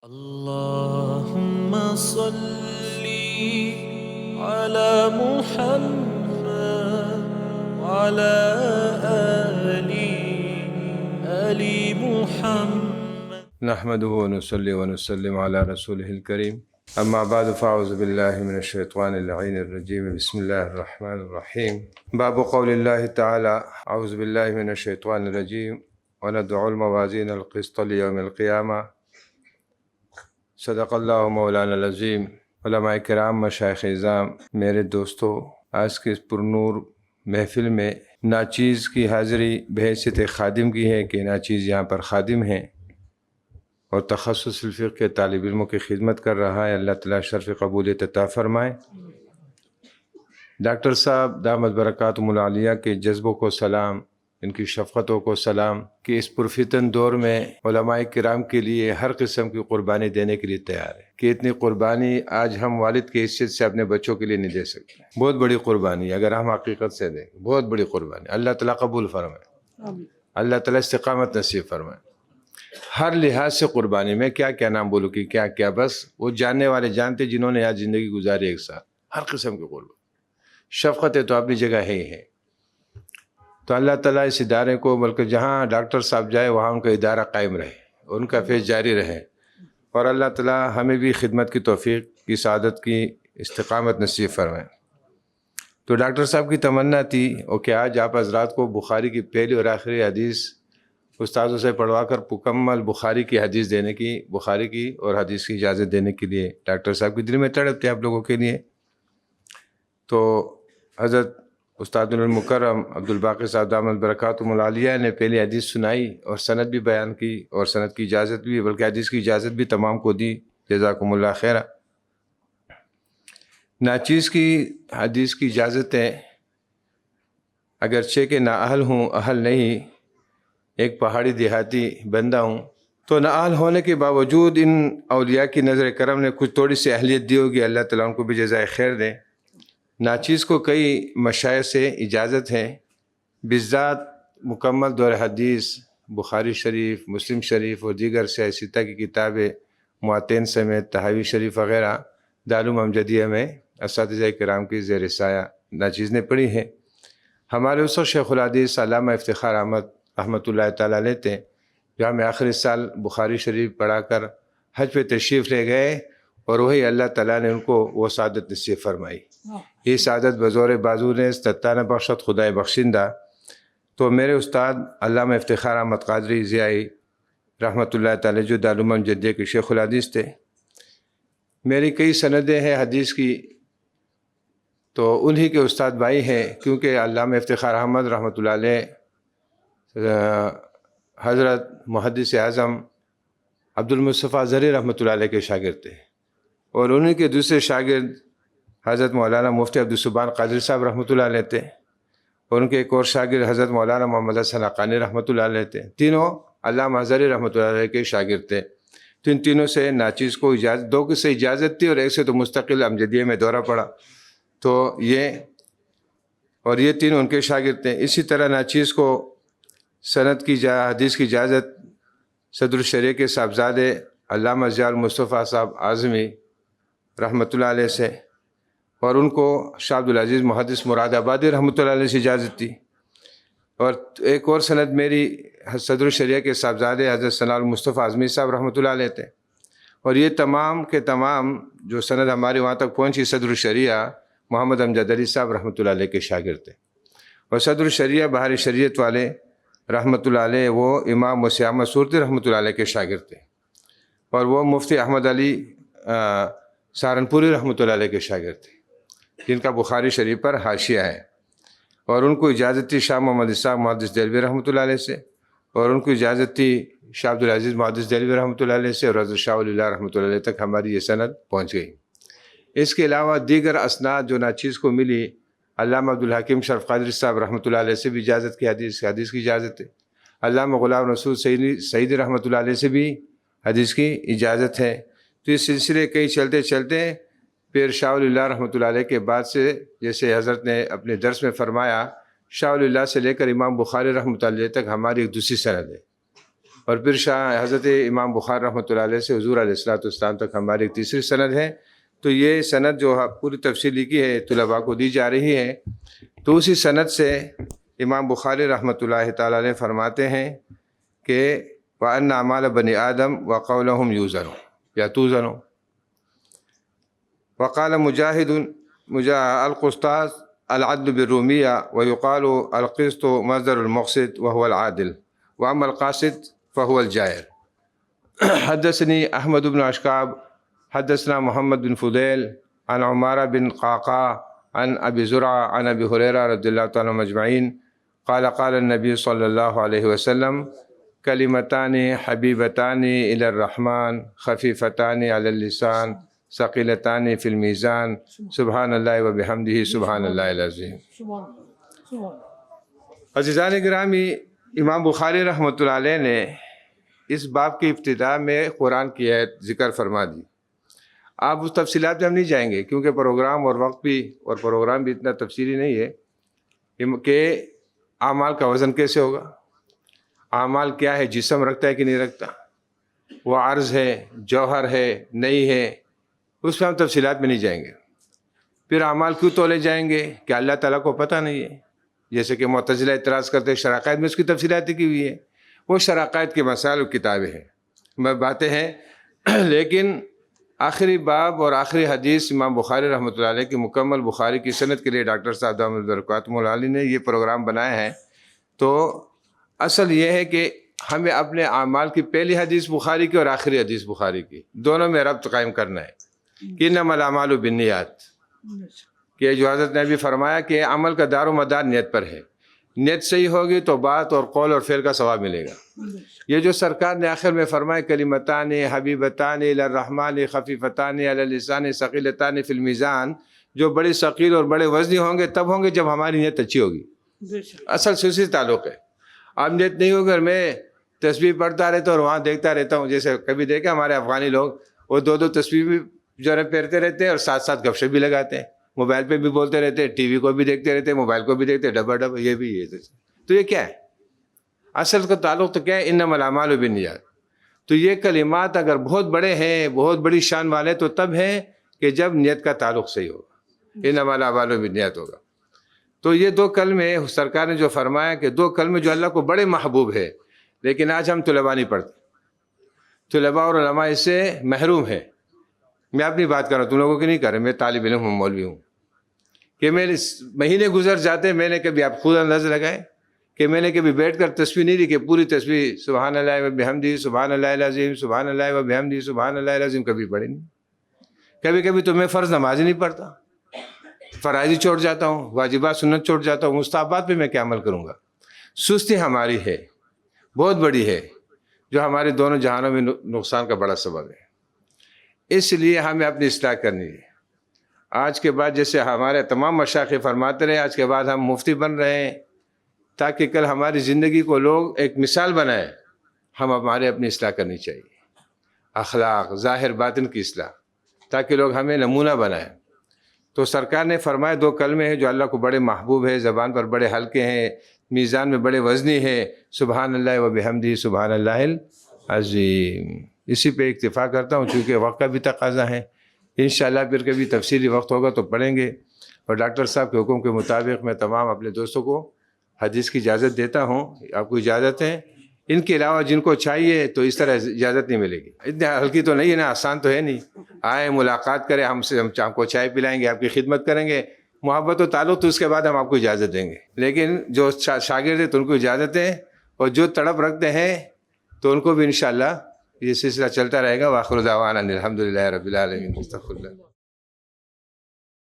اللهم صل على محمد وعلى آل محمد نحمده ونصلي ونسلم على رسوله الكريم اما بعد فاعوذ بالله من الشيطان اللعين الرجيم بسم الله الرحمن الرحيم باب قول الله تعالى اعوذ بالله من الشيطان الرجيم ونضع الموازين القسط ليوم القيامة صدق اللہ مولانا العظیم۔ علماء کرام، مشائخ اعظام، میرے دوستو، آج کے اس پرنور محفل میں ناچیز کی حاضری بحیثیت خادم کی ہے کہ ناچیز یہاں پر خادم ہیں اور تخصص الفقہ کے طالب علموں کی خدمت کر رہا ہے۔ اللہ تعالیٰ شرف قبولیت عطا فرمائے۔ ڈاکٹر صاحب دامت برکاتہم العالیہ کے جذبوں کو سلام، ان کی شفقتوں کو سلام کہ اس پرفتن دور میں علماء کرام کے لیے ہر قسم کی قربانی دینے کے لیے تیار ہے کہ اتنی قربانی آج ہم والد کی حیثیت سے اپنے بچوں کے لیے نہیں دے سکتے۔ بہت بڑی قربانی اگر ہم حقیقت سے دیں، بہت بڑی قربانی۔ اللہ تعالیٰ قبول فرمائے، اللہ تعالیٰ استقامت نصیب فرمائے۔ ہر لحاظ سے قربانی، میں کیا نام بولوں کہ کیا بس وہ جاننے والے جانتے جنہوں نے آج زندگی گزاری ایک ساتھ۔ ہر قسم کی قربانی، شفقت تو اپنی جگہ ہے ہی ہے۔ تو اللہ تعالیٰ اس ادارے کو، بلکہ جہاں ڈاکٹر صاحب جائے وہاں ان کا ادارہ قائم رہے، ان کا فیض جاری رہے، اور اللہ تعالیٰ ہمیں بھی خدمت کی توفیق کی، سعادت کی، استقامت نصیب فرمائے۔ تو ڈاکٹر صاحب کی تمنا تھی اور کہ آج آپ حضرات کو بخاری کی پہلی اور آخری حدیث استاذوں سے پڑھوا کر مکمل بخاری کی حدیث دینے کی، بخاری کی اور حدیث کی اجازت دینے کے لیے ڈاکٹر صاحب کے دل میں تڑپ تھے آپ لوگوں کے لیے۔ تو حضرت استاد المکرم عبدالباقی صاحب دامت برکاتہم العالیہ نے پہلی حدیث سنائی اور سند بھی بیان کی، اور سند کی اجازت بھی، بلکہ حدیث کی اجازت بھی تمام کو دی، جزاکم اللہ خیرہ۔ ناچیز کی حدیث کی اجازتیں اگرچہ کہ نااہل ہوں، اہل نہیں، ایک پہاڑی دیہاتی بندہ ہوں، تو نااہل ہونے کے باوجود ان اولیاء کی نظر کرم نے کچھ تھوڑی سی اہلیت دی ہوگی، اللہ تعالیٰ ان کو بھی جزائے خیر دے۔ ناچیز کو کئی مشائخ سے اجازت ہے، بالذات مکمل دور حدیث، بخاری شریف، مسلم شریف اور دیگر سیاستہ کی کتابیں، معتین سمیت تحاوی شریف وغیرہ دارالعلوم امجدیہ میں اساتذہ کرام کی زیر سایہ ناچیز نے پڑھی ہے۔ ہمارے اس وقت شیخ الحدیث علامہ افتخار احمد رحمۃ اللہ تعالیٰ علیہ تھے، جو ہمیں آخری سال بخاری شریف پڑھا کر حج پہ تشریف لے گئے، اور وہی اللہ تعالیٰ نے ان کو وہ سعادت نصیب فرمائی۔ یہ سعادت بزور بازو نے ستانہ بخشت خدائے بخشندہ۔ تو میرے استاد علامہ افتخار احمد قادری ضیائی رحمۃ اللہ تعالیٰ جو دارالعلوم امجدیہ کے شیخ الحدیث تھے، میری کئی سندیں ہیں حدیث کی، تو انہی کے استاد بھائی ہیں، کیونکہ علامہ افتخار احمد رحمۃ اللہ علیہ حضرت محدث اعظم عبد المصطفیٰ زرعی رحمۃ اللہ علیہ کے شاگرد تھے، اور انہی کے دوسرے شاگرد حضرت مولانا مفتی عبدالسبحان قادری صاحب رحمۃ اللہ علیہ تھے، اور ان کے ایک اور شاگرد حضرت مولانا محمد حسن حقانی رحمۃ اللہ علیہ تھے۔ تینوں علامہ زرعی رحمۃ اللہ علیہ کے شاگرد تھے۔ تو ان تینوں سے ناچیز کو اجازت، دو سے اجازت تھی اور ایک سے تو مستقل امجدیہ میں دورہ پڑا، تو یہ تینوں ان کے شاگرد تھے۔ اسی طرح ناچیز کو سند کی حدیث کی اجازت صدر الشریعہ کے صاحبزادے علامہ ضیاء المصطفیٰ صاحب اعظمی رحمۃ اللہ علیہ سے، اور ان کو شاہ عبدالعزیز محدث مراد آبادی رحمۃ اللہ علیہ سے اجازت تھی۔ اور ایک اور سند میری صدر الشریعہ کے صاحبزادے حضرت ثناء المصطفیٰ اعظمی صاحب رحمۃ اللہ علیہ تھے، اور یہ تمام کے تمام جو سند ہمارے وہاں تک پہنچی، صدر الشریعہ محمد امجد علی صاحب رحمۃ اللہ علیہ کے شاگرد تھے۔ اور صدر الشریعہ بہار شریعت والے رحمۃ اللہ علیہ وہ امام مسیح احمد صورتی رحمۃ اللہ علیہ کے شاگرد تھے، اور وہ مفتی احمد علی سہارنپوری رحمۃ اللہ علیہ کے شاگرد تھے، جن کا بخاری شریف پر حاشیہ ہے۔ اور ان کو اجازت تھی شاہ محمد اسحاق محدث دہلوی رحمۃ اللہ علیہ سے، اور ان کو اجازت تھی شاہ عبدالعزیز محدث دہلوی رحمۃ اللہ علیہ سے، اور حضرت شاہ ولی اللہ رحمۃ اللہ علیہ تک ہماری یہ سند پہنچ گئی۔ اس کے علاوہ دیگر اسناد جو ناچیز کو ملی، علامہ عبدالحکیم شرف قادری صاحب رحمۃ اللہ علیہ سے بھی اجازت کی، حدیث کی اجازت ہے۔ علامہ غلام رسول سعیدی رحمۃ اللہ علیہ سے بھی حدیث کی اجازت ہے۔ تو یہ سلسلے کئی چلتے چلتے پھر شاہ ولی اللہ رحمۃ اللہ علیہ کے بعد سے، جیسے حضرت نے اپنے درس میں فرمایا، شاہ ولی اللہ سے لے کر امام بخاری رحمۃ اللہ علیہ تک ہماری ایک دوسری سند ہے، اور پھر حضرت امام بخاری رحمۃ اللہ علیہ سے حضور علیہ الصلوۃ والسلام تک ہماری ایک تیسری سند ہے. تو یہ سند جو پوری تفصیل لکھی ہے طلباء کو دی جا رہی ہے. تو اسی سند سے امام بخاری رحمۃ اللہ تعالیٰ علیہ فرماتے ہیں کہ وَأَنَّ أَعْمَالَ بَنِي آدَمَ وَقَوْلَهُمْ يُوزَنُ یا توزن. وقال مجاهد القسطاس العدل بالرومیہ ويقال القسط مصدر المقسط وهو العادل وأما القاسط فهو الجائر. حدثني أحمد بن أشكاب حدثنا محمد بن فضيل عن عمارة بن قعقاع عن أبي زرعة عن أبي هريرة رضي الله تعالى عنهم أجمعين قال قال النبي صلى الله عليه وسلم كلمتان حبيبتان إلى الرحمن خفيفتان على اللسان ثقيلتان في الميزان سبحان الله وبحمده سبحان الله العظيم. عزیزان گرامی، امام بخاری رحمۃ اللہ علیہ نے اس باب کی ابتدا میں قرآن کی آیت ذکر فرما دی. آپ اس تفصیلات میں ہم نہیں جائیں گے کیونکہ پروگرام اور وقت بھی اور پروگرام بھی اتنا تفصیلی نہیں ہے کہ اعمال کا وزن کیسے ہوگا، اعمال کیا ہے، جسم رکھتا ہے کہ نہیں رکھتا، وہ عرض ہے، جوہر ہے، نہیں ہے، اس پہ ہم تفصیلات میں نہیں جائیں گے. پھر اعمال کیوں تولے جائیں گے کہ اللہ تعالیٰ کو پتہ نہیں ہے. جیسے کہ معتزلہ اعتراض کرتے شرائع میں اس کی تفصیلات کی ہوئی ہے، وہ شرائع کے مسائل و کتابیں ہیں، باتیں ہیں. لیکن آخری باب اور آخری حدیث امام بخاری رحمۃ اللہ علیہ کی مکمل بخاری کی سند کے لیے ڈاکٹر صاحب دامت برکاتہم العالی نے یہ پروگرام بنایا ہے. تو اصل یہ ہے کہ ہمیں اپنے اعمال کی پہلی حدیث بخاری کی اور آخری حدیث بخاری کی دونوں میں ربط قائم کرنا ہے کہ انما الاعمال بالنیات، کہ جو حضرت نے بھی فرمایا کہ عمل کا دار و مدار نیت پر ہے. نیت صحیح ہوگی تو بات اور قول اور فعل کا ثواب ملے گا. یہ جو سرکار نے آخر میں فرمایا کلمتان حبیبتان الی الرحمن خفیفتان علی اللسان ثقیلتان فی المیزان، جو بڑے ثقیل اور بڑے وزنی ہوں گے تب ہوں گے جب ہماری نیت اچھی ہوگی. اصل سے اسی تعلق ہے. اب نیت نہیں ہوگی اور میں تسبیح پڑھتا رہتا ہوں اور وہاں دیکھتا رہتا ہوں، جیسے کبھی دیکھا ہمارے افغانی لوگ وہ دو تسبیح بھی جو ہے پھیرتے رہتے ہیں اور ساتھ ساتھ گپ شپ بھی لگاتے ہیں، موبائل پہ بھی بولتے رہتے ہیں، ٹی وی کو بھی دیکھتے رہتے ہیں، موبائل کو بھی دیکھتے ہیں، ڈبا ڈبا یہ بھی یہ. تو یہ کیا ہے؟ اصل کا تعلق تو کیا ہے؟ انما الاعمال بالنیات. تو یہ کلمات اگر بہت بڑے ہیں، بہت بڑی شان والے، تو تب ہیں کہ جب نیت کا تعلق صحیح ہوگا، انما الاعمال بالنیات ہوگا. تو یہ دو کلمے سرکار نے جو فرمایا کہ دو کلمے جو اللہ کو بڑے محبوب ہے، لیکن آج ہم طلباء نہیں پڑھتے، طلباء اور علماء اس سے محروم ہیں. میں اپنی بات کر رہا ہوں، تم لوگوں کی نہیں کر رہا، میں طالب علم ہوں، مولوی ہوں. کہ میرے مہینے گزر جاتے، میں نے کبھی آپ خود انداز لگائے کہ میں نے کبھی بیٹھ کر تسبیح نہیں لکھی، پوری تسبیح سبحان اللہ و بحمدہ سبحان اللہ العظیم سبحان اللہ و بحمدہ سبحان اللہ العظیم کبھی پڑھی نہیں. کبھی کبھی تو میں فرض نماز ہی نہیں پڑھتا، فرائض ہی چھوڑ جاتا ہوں، واجبات سنت چھوڑ جاتا ہوں، مستحبات پہ میں کیا عمل کروں گا. سستی ہماری ہے، بہت بڑی ہے، جو ہمارے دونوں جہانوں میں نقصان کا بڑا سبب ہے. اس لیے ہمیں اپنی اصلاح کرنی ہے. آج کے بعد جیسے ہمارے تمام مشائخ فرماتے رہے، آج کے بعد ہم مفتی بن رہے ہیں تاکہ کل ہماری زندگی کو لوگ ایک مثال بنائیں. ہم ہمارے اپنی اصلاح کرنی چاہیے، اخلاق ظاہر باطن کی اصلاح، تاکہ لوگ ہمیں نمونہ بنائیں. تو سرکار نے فرمایا دو کلمے ہیں جو اللہ کو بڑے محبوب ہے، زبان پر بڑے ہلکے ہیں، میزان میں بڑے وزنی ہے، سبحان اللہ و بحمدہ سبحان اللہ العظیم. اسی پہ اکتفا کرتا ہوں چونکہ وقت کا بھی تقاضا ہے. انشاءاللہ پھر کبھی تفصیلی وقت ہوگا تو پڑھیں گے. اور ڈاکٹر صاحب کے حکم کے مطابق میں تمام اپنے دوستوں کو حدیث کی اجازت دیتا ہوں. آپ کو اجازت ہے؟ ان کے علاوہ جن کو چاہیے تو اس طرح اجازت نہیں ملے گی. اتنی ہلکی تو نہیں ہے نا، آسان تو ہے نہیں. آئیں ملاقات کریں ہم سے، ہم آپ کو چائے پلائیں گے، آپ کی خدمت کریں گے، محبت و تعلق، تو اس کے بعد ہم آپ کو اجازت دیں گے. لیکن جو شاگرد ہیں تو ان کو اجازت ہے، اور جو تڑپ رکھتے ہیں تو ان کو بھی انشاءاللہ یہ سلسلہ چلتا رہے گا. وآخر دعوانا الحمدللہ رب العالمین. استغفر اللہ.